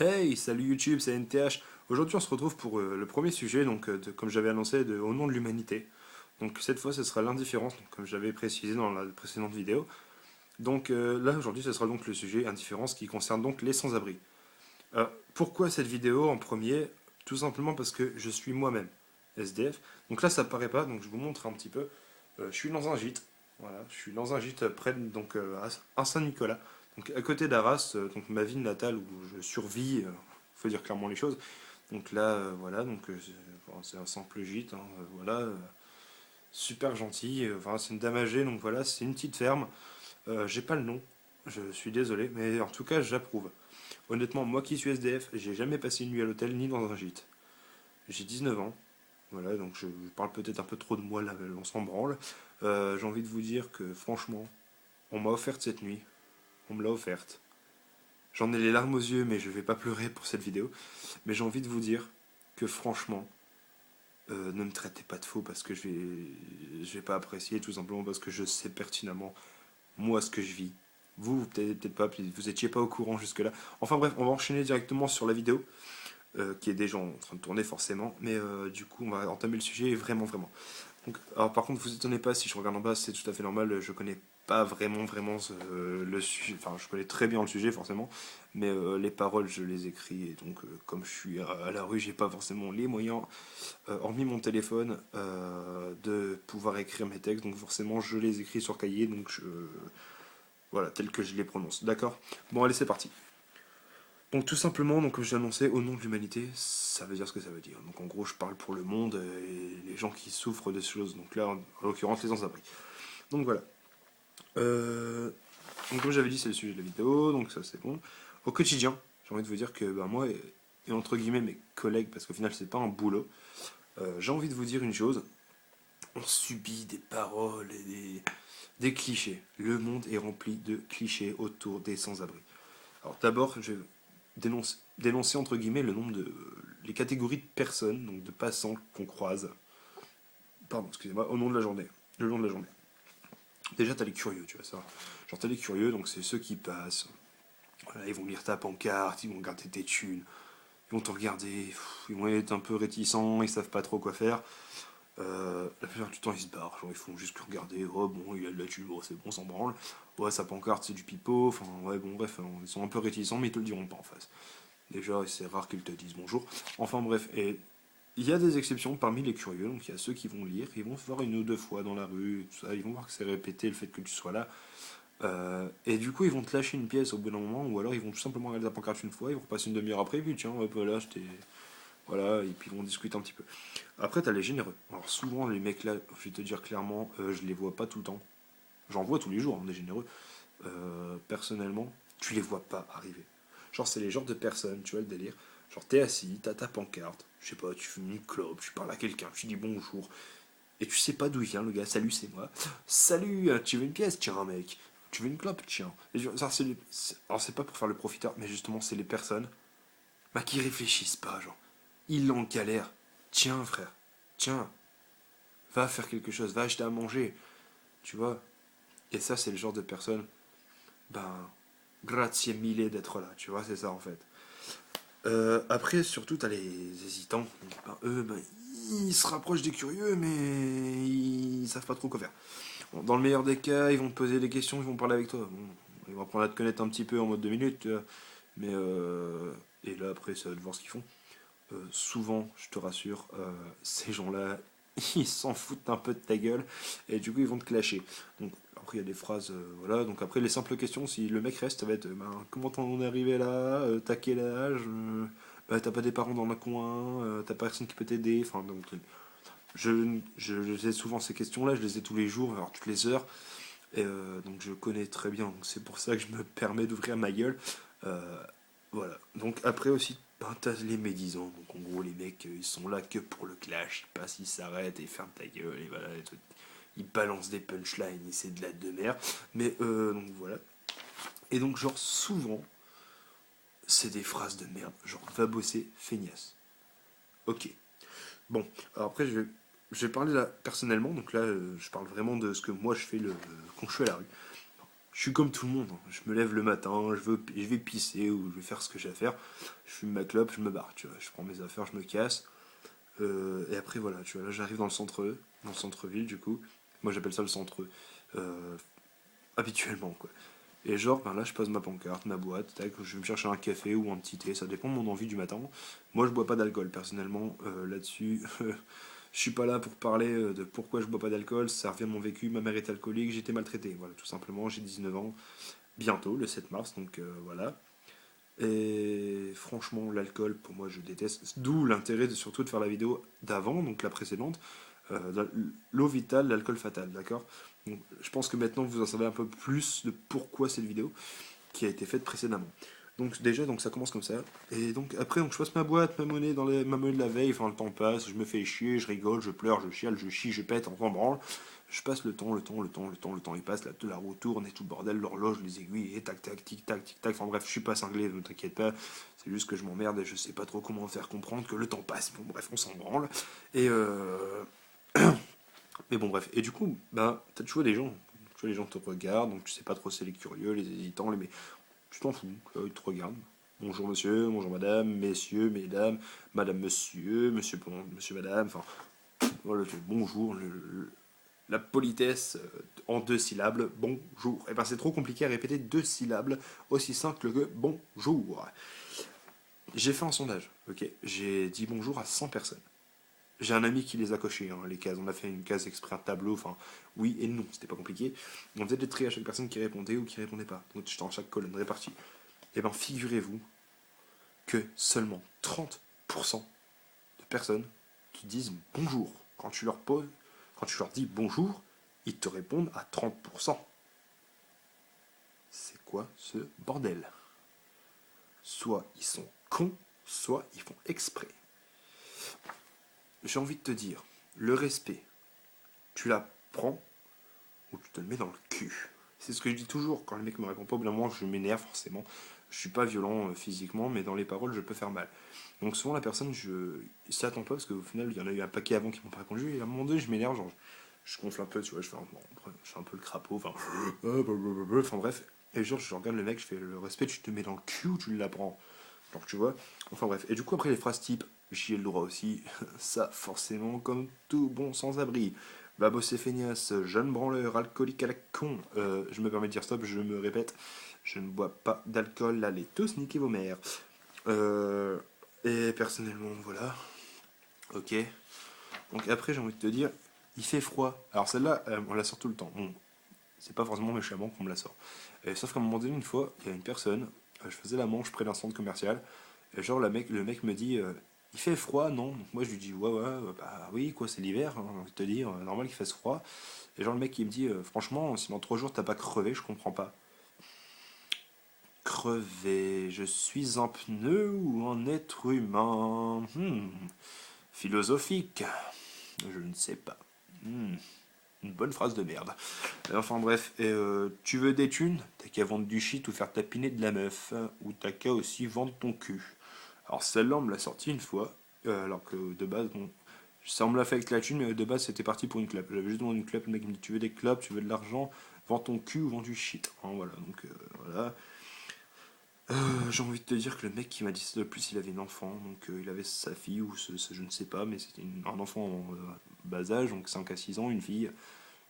Hey, salut YouTube, c'est NTH. Aujourd'hui, on se retrouve pour le premier sujet, comme j'avais annoncé, au nom de l'humanité. Donc cette fois, ce sera l'indifférence, donc, comme j'avais précisé dans la précédente vidéo. Là, aujourd'hui, ce sera donc le sujet indifférence qui concerne donc les sans-abri. Pourquoi cette vidéo en premier? Tout simplement parce que je suis moi-même SDF. Donc là, ça paraît pas, donc je vous montre un petit peu. Je suis dans un gîte. Voilà, je suis dans un gîte près de, à Saint-Nicolas. Donc à côté d'Arras, donc ma ville natale où je survis, faut dire clairement les choses. Donc là, voilà, c'est un simple gîte, hein, voilà, super gentil. Enfin, c'est une dame âgée, donc voilà, c'est une petite ferme. J'ai pas le nom, je suis désolé, mais en tout cas, j'approuve. Honnêtement, moi qui suis SDF, j'ai jamais passé une nuit à l'hôtel ni dans un gîte. J'ai 19 ans, voilà, donc je parle peut-être un peu trop de moi là, on s'en branle. J'ai envie de vous dire que franchement, on m'a offert cette nuit, on me l'a offerte. J'en ai les larmes aux yeux, mais je vais pas pleurer pour cette vidéo. Mais j'ai envie de vous dire que franchement, ne me traitez pas de faux parce que je vais pas apprécier, tout simplement parce que je sais pertinemment, moi, ce que je vis. Vous peut-être pas, puis vous étiez pas au courant jusque-là. Enfin bref, on va enchaîner directement sur la vidéo, qui est déjà en train de tourner forcément. Mais du coup, on va entamer le sujet vraiment, vraiment. Donc, alors par contre, vous étonnez pas si je regarde en bas, c'est tout à fait normal. Je connais pas vraiment le sujet. Enfin, je connais très bien le sujet forcément, mais les paroles, je les écris et comme je suis à la rue, j'ai pas forcément les moyens, hormis mon téléphone, de pouvoir écrire mes textes. Donc forcément, je les écris sur cahier, voilà, tel que je les prononce. D'accord. Bon, allez, c'est parti. Donc tout simplement, donc comme j'ai annoncé, au nom de l'humanité, ça veut dire ce que ça veut dire. Donc en gros, je parle pour le monde et les gens qui souffrent de ces choses. Donc là, en l'occurrence, les sans-abri. Donc voilà. Euh, donc comme j'avais dit, c'est le sujet de la vidéo, donc ça c'est bon. Au quotidien, j'ai envie de vous dire que moi et entre guillemets mes collègues, parce qu'au final c'est pas un boulot, j'ai envie de vous dire une chose. On subit des paroles et des clichés. Le monde est rempli de clichés autour des sans-abri. Alors d'abord, je vais dénoncer entre guillemets le nombre de les catégories de personnes, donc de passants qu'on croise. Pardon, excusez-moi, au nom de la journée. Le long de la journée. Déjà, t'as les curieux, tu vois ça. Genre, t'as les curieux, donc c'est ceux qui passent. Voilà, ils vont lire ta pancarte, ils vont regarder tes thunes, ils vont te regarder, ils vont être un peu réticents, ils savent pas trop quoi faire. La plupart du temps, ils se barrent, genre ils font juste que regarder, oh bon, il y a de la thune, oh, c'est bon, on s'en branle. Ouais, sa pancarte, c'est du pipeau, enfin, ouais, bon, bref, ils sont un peu réticents, mais ils te le diront pas en face. Déjà, c'est rare qu'ils te disent bonjour. Enfin bref, et il y a des exceptions parmi les curieux, donc il y a ceux qui vont lire, ils vont se voir une ou deux fois dans la rue, tout ça, ils vont voir que c'est répété le fait que tu sois là. Et du coup, ils vont te lâcher une pièce au bout d'un moment, ou alors ils vont tout simplement regarder la pancarte une fois, ils vont repasser une demi-heure après, et puis tiens, hop là, je t'ai. Voilà, et puis ils vont discuter un petit peu. Après, t'as les généreux. Alors souvent, les mecs là, je vais te dire clairement, je les vois pas tout le temps. J'en vois tous les jours, hein, des généreux. Personnellement, tu les vois pas arriver. Genre, c'est les genres de personnes, tu vois le délire. Genre, t'es assis, t'as ta pancarte, je sais pas, tu fumes une clope, tu parles à quelqu'un, tu dis bonjour, et tu sais pas d'où il vient le gars. Salut, c'est moi. Salut, tu veux une pièce? Tiens, mec. Tu veux une clope? Tiens. Alors, c'est pas pour faire le profiteur, mais justement, c'est les personnes qui réfléchissent pas, genre. Ils en galère. Tiens, frère. Tiens. Va faire quelque chose. Va acheter à manger. Tu vois. Et ça, c'est le genre de personne. Ben, grazie mille d'être là. Tu vois, c'est ça en fait. Après, surtout, t'as les hésitants. Eux, ils se rapprochent des curieux, mais ils savent pas trop quoi faire. Bon, dans le meilleur des cas, ils vont te poser des questions, ils vont parler avec toi. Bon, ils vont apprendre à te connaître un petit peu en mode 2 minutes, tu vois. Mais et là, après, ça va de voir ce qu'ils font. Souvent, je te rassure, ces gens-là, ils s'en foutent un peu de ta gueule et du coup, ils vont te clasher. Donc, après, il y a des phrases, voilà. Donc, après, les simples questions, si le mec reste, ça va être comment t'en es arrivé là? T'as quel âge? T'as pas des parents dans le coin? T'as personne qui peut t'aider? Enfin, donc, je sais souvent ces questions-là, je les ai tous les jours, alors toutes les heures. Et donc je connais très bien, donc c'est pour ça que je me permets d'ouvrir ma gueule. Euh, voilà. Donc après aussi, t'as les médisants. Donc en gros, les mecs, ils sont là que pour le clash. Ils passent, ils s'arrêtent et ils ferment ta gueule. Et voilà, ils balancent des punchlines et c'est de la de mer. Mais donc voilà. Et donc, genre, souvent, c'est des phrases de merde. Genre, va bosser, feignasse. Ok. Bon, alors après, je vais parler là personnellement. Donc là, je parle vraiment de ce que moi je fais quand je suis à la rue. Je suis comme tout le monde, hein. Je me lève le matin, je vais pisser ou je vais faire ce que j'ai à faire. Je fume ma clope, je me barre, tu vois. Je prends mes affaires, je me casse. Et après, voilà, tu vois, là j'arrive dans le centre-ville du coup. Moi j'appelle ça le centre euh, habituellement, quoi. Et genre, ben là je pose ma pancarte, ma boîte, tac, je vais me chercher un café ou un petit thé, ça dépend de mon envie du matin. Moi je bois pas d'alcool, personnellement, là-dessus. Je suis pas là pour parler de pourquoi je bois pas d'alcool, ça revient de mon vécu, ma mère est alcoolique, j'ai été maltraité, voilà, tout simplement, j'ai 19 ans, bientôt, le 7 mars, donc voilà. Et franchement, l'alcool, pour moi, je déteste. D'où l'intérêt surtout de faire la vidéo d'avant, donc la précédente, l'eau vitale, l'alcool fatal, d'accord. Donc, je pense que maintenant vous en savez un peu plus de pourquoi cette vidéo qui a été faite précédemment. Donc déjà, donc ça commence comme ça. Et donc après, donc je passe ma boîte, ma monnaie ma monnaie de la veille. Enfin, le temps passe, je me fais chier, je rigole, je pleure, je chiale, je chie, je pète, on s'en branle. Je passe le temps, il passe, la roue tourne et tout le bordel, l'horloge, les aiguilles, et tac, tac, tic, tac, tic, tac. Enfin bref, je suis pas cinglé, ne t'inquiète pas. C'est juste que je m'emmerde et je sais pas trop comment faire comprendre que le temps passe. Bon, bref, on s'en branle. Et Mais bon, bref. Et du coup, bah, t'as toujours des gens. Tu vois, les gens te regardent, donc tu sais pas trop c'est les curieux, les hésitants, mais tu t'en fous, ils te regardent. Bonjour monsieur, bonjour madame, messieurs, mesdames, madame monsieur, monsieur, bon, monsieur madame, enfin, voilà, bonjour, la politesse en 2 syllabes, bonjour. Et ben c'est trop compliqué à répéter 2 syllabes aussi simple que bonjour. J'ai fait un sondage, ok, j'ai dit bonjour à 100 personnes. J'ai un ami qui les a cochés, hein, les cases. On a fait une case exprès, un tableau, enfin, oui et non, c'était pas compliqué. On faisait des traits à chaque personne qui répondait ou qui répondait pas. Donc j'étais en chaque colonne répartie. Et ben figurez-vous que seulement 30% de personnes qui disent bonjour. Quand tu leur dis bonjour, ils te répondent à 30%. C'est quoi ce bordel? Soit ils sont cons, soit ils font exprès. J'ai envie de te dire, le respect, tu l'apprends ou tu te le mets dans le cul. C'est ce que je dis toujours quand le mec me répond pas. Au bout d'un moment, je m'énerve forcément. Je suis pas violent physiquement, mais dans les paroles, je peux faire mal. Donc souvent, la personne, je s'y attend pas parce qu'au final, il y en a eu un paquet avant qui m'ont pas répondu. Et à un moment donné, je m'énerve, genre, je gonfle un peu, tu vois, je fais un peu le crapaud, enfin bref. Et genre, je regarde le mec, je fais le respect, tu te mets dans le cul ou tu l'apprends. Donc tu vois. Enfin bref. Et du coup, après les phrases type, j'y ai le droit aussi. Ça, forcément, comme tout bon sans-abri. Va bosser feignasse, jeune branleur, alcoolique à la con. Je me permets de dire stop, je me répète. Je ne bois pas d'alcool, allez tous niquer vos mères. Euh, et personnellement, voilà. Ok. Donc après, j'ai envie de te dire, il fait froid. Alors celle-là, on la sort tout le temps. Bon, c'est pas forcément méchamment qu'on me la sort. Sauf qu'à un moment donné, une fois, il y a une personne, je faisais la manche près d'un centre commercial, et genre le mec me dit il fait froid, non? Donc moi je lui dis ouais, ouais, bah oui, quoi, c'est l'hiver, hein, j'ai envie de te dire, normal qu'il fasse froid. Et genre le mec il me dit franchement, si dans 3 jours t'as pas crevé, je comprends pas. Crevé, je suis un pneu ou un être humain? Philosophique, je ne sais pas. Hmm. Une bonne phrase de merde. Enfin bref, tu veux des thunes? T'as qu'à vendre du shit ou faire tapiner de la meuf. Ou t'as qu'à aussi vendre ton cul. Alors celle-là, on me l'a sortie une fois. Alors que de base, bon, ça on me l'a fait avec la thune, mais de base c'était parti pour une clope. J'avais juste demandé une clope, le mec me dit tu veux des clopes, tu veux de l'argent, vends ton cul ou vends du shit. Hein, voilà, donc voilà. J'ai envie de te dire que le mec qui m'a dit ça de plus, il avait une enfant, donc il avait sa fille, ou je ne sais pas, mais c'était un enfant en bas âge, donc 5 à 6 ans, une fille.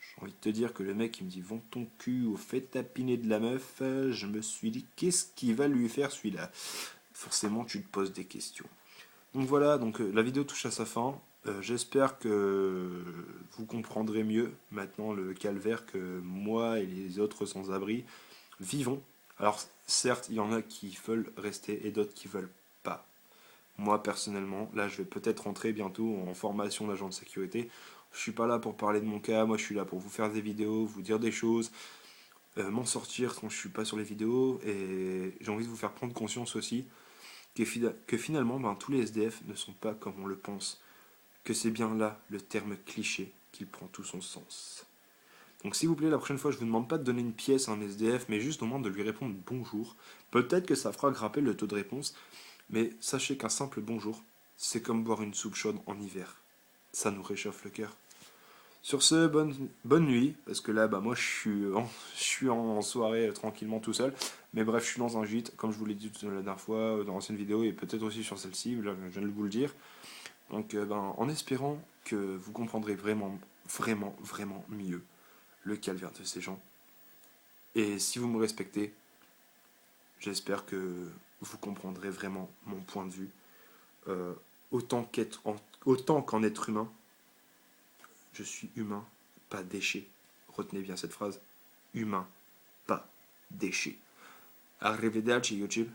J'ai envie de te dire que le mec il me dit vends ton cul ou fais tapiner de la meuf, je me suis dit qu'est-ce qu'il va lui faire celui-là? Forcément tu te poses des questions. Donc voilà, donc la vidéo touche à sa fin. J'espère que vous comprendrez mieux maintenant le calvaire que moi et les autres sans-abri vivons. Alors certes, il y en a qui veulent rester et d'autres qui veulent pas. Moi personnellement, là je vais peut-être rentrer bientôt en formation d'agent de sécurité. Je suis pas là pour parler de mon cas, moi je suis là pour vous faire des vidéos, vous dire des choses, m'en sortir quand je suis pas sur les vidéos, et j'ai envie de vous faire prendre conscience aussi que finalement ben, tous les SDF ne sont pas comme on le pense, que c'est bien là le terme cliché qui prend tout son sens. Donc s'il vous plaît, la prochaine fois, je vous demande pas de donner une pièce à un SDF, mais juste au moins de lui répondre bonjour. Peut-être que ça fera grimper le taux de réponse, mais sachez qu'un simple bonjour, c'est comme boire une soupe chaude en hiver. Ça nous réchauffe le cœur. Sur ce, bonne nuit, parce que là, bah, moi, je suis en soirée tranquillement tout seul. Mais bref, je suis dans un gîte, comme je vous l'ai dit la dernière fois, dans l'ancienne vidéo, et peut-être aussi sur celle-ci, là, je viens de vous le dire. Donc, ben, en espérant que vous comprendrez vraiment, vraiment, vraiment mieux le calvaire de ces gens. Et si vous me respectez, j'espère que vous comprendrez vraiment mon point de vue. Euh, autant autant qu'en être humain, je suis humain, pas déchet. Retenez bien cette phrase. Humain, pas déchet. Arrivederci YouTube.